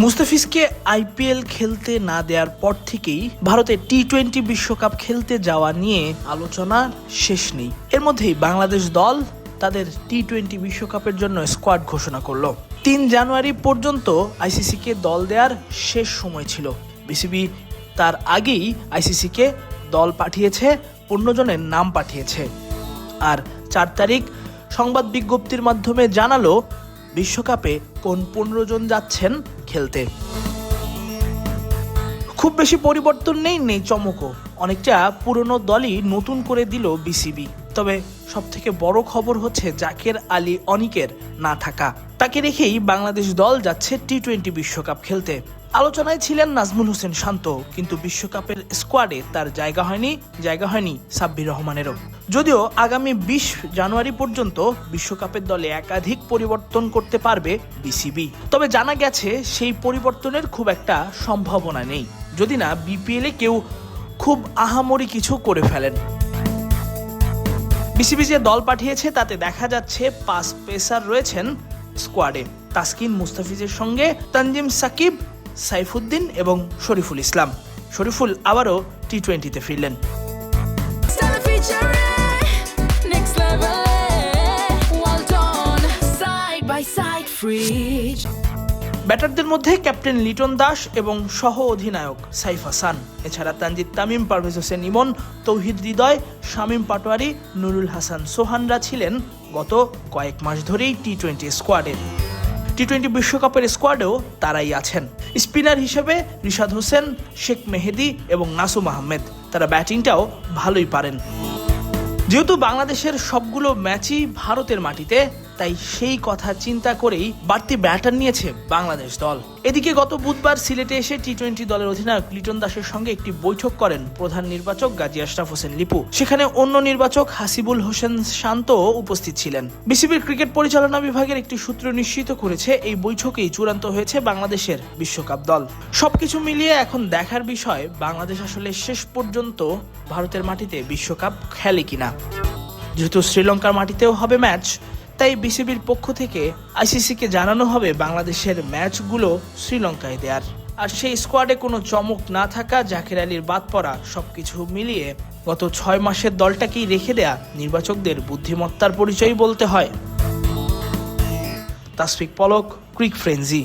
মুস্তাফিজকে IPL খেলতে না দেওয়ার পর থেকেই ভারতে টি-20 বিশ্বকাপ খেলতে যাওয়া নিয়ে আলোচনা শেষ নেই। এর মধ্যেই বাংলাদেশ দল তাদের টি-20 বিশ্বকাপের জন্য স্কোয়াড ঘোষণা করলো। 3 জানুয়ারি পর্যন্ত আইসিসিকে দল দেওয়ার শেষ সময় ছিল। বিসিবি তার আগেই আইসিসিকে দল পাঠিয়েছে, 15 জনের নাম পাঠিয়েছে। আর 4 তারিখ সংবাদ বিজ্ঞপ্তির মাধ্যমে জানালো বিশ্বকাপে কোন 15 জন যাচ্ছেন খেলতে। খুব বেশি পরিবর্তন নেই চমকও। অনেকটা পুরনো দলই নতুন করে দিল বিসিবি। তবে সবথেকে বড় খবর হচ্ছে জাকের আলী অনিকের না থাকা। তাকে রেখেই বাংলাদেশ দল যাচ্ছে টি-20 বিশ্বকাপ খেলতে। আলোচনায় ছিলেন নাজমুল হোসেন শান্ত, কিন্তু বিশ্বকাপের স্কোয়াডে তার জায়গা হয়নি সাব্বির রহমানেরও। যদিও আগামী 20 জানুয়ারি পর্যন্ত বিশ্বকাপের দলে একাধিক পরিবর্তন করতে পারবে বিসিবি। তবে জানা গেছে সেই পরিবর্তনের খুব একটা সম্ভাবনা নেই, যদি না বিপিএলে কেউ খুব আহামরি কিছু করে ফেলেন। বিসিবি যে দল পাঠিয়েছে তাতে দেখা যাচ্ছে 5 পেসার রয়েছেন স্কোয়াডে। তাসকিন মুস্তাফিজের সঙ্গে তানজিম সাকিব, সাইফুদ্দিন এবং শরীফুল ইসলাম। শরীফুল আবারও টি-20তে ফিরলেন। ব্যাটারদের মধ্যে ক্যাপ্টেন লিটন দাস এবং সহ অধিনায়ক সাইফ হাসান, এছাড়া তানজিদ তামিম, পারভেজ হোসেন ইমন, তৌহিদ হৃদয়, শামীম পাটোয়ারি, নুরুল হাসান সোহানরা ছিলেন গত কয়েক মাস ধরেই টি-20 স্কোয়াডে। টি-20 বিশ্বকাপের স্কোয়াডেও তারাই আছেন। স্পিনার হিসেবে রিশাদ হোসেন, শেখ মেহেদি এবং নাসুম আহমেদ। তারা ব্যাটিংটাও ভালোই পারেন। যেহেতু বাংলাদেশের সবগুলো ম্যাচই ভারতের মাটিতে, তাই সেই কথা চিন্তা করেই বাড়তি ব্যাটার নিয়েছে বাংলাদেশ দল। এদিকে গত বুধবার সিলেটে এসে টি-20 দলের অধিনায়ক লিটন দাসের সঙ্গে একটি বৈঠক করেন প্রধান নির্বাচক গাজী আশরাফ হোসেন লিপু। সেখানে অন্য নির্বাচক হাসিবুল হোসেন শান্ত উপস্থিত ছিলেন। বিসিবির ক্রিকেট পরিচালনা বিভাগের একটি সূত্র নিশ্চিত করেছে এই বৈঠকেই চূড়ান্ত হয়েছে বাংলাদেশের বিশ্বকাপ দল। সবকিছু মিলিয়ে এখন দেখার বিষয় বাংলাদেশ আসলে শেষ পর্যন্ত ভারতের মাটিতে বিশ্বকাপ খেলে কিনা। যেহেতু শ্রীলঙ্কার মাটিতেও হবে ম্যাচ, তাই বিসিবির পক্ষ থেকে আইসিসিকে জানানো হবে বাংলাদেশের ম্যাচগুলো শ্রীলঙ্কায় দেয়ার। আর সেই স্কোয়াডে কোনো চমক না থাকা, জাকের আলীর বাদ পড়া, সবকিছু মিলিয়ে গত 6 মাসের দলটাকেই রেখে দেয়া নির্বাচকদের বুদ্ধিমত্তার পরিচয় বলতে হয়। তাসফিক পলক, ক্রিক ফ্রেঞ্জি।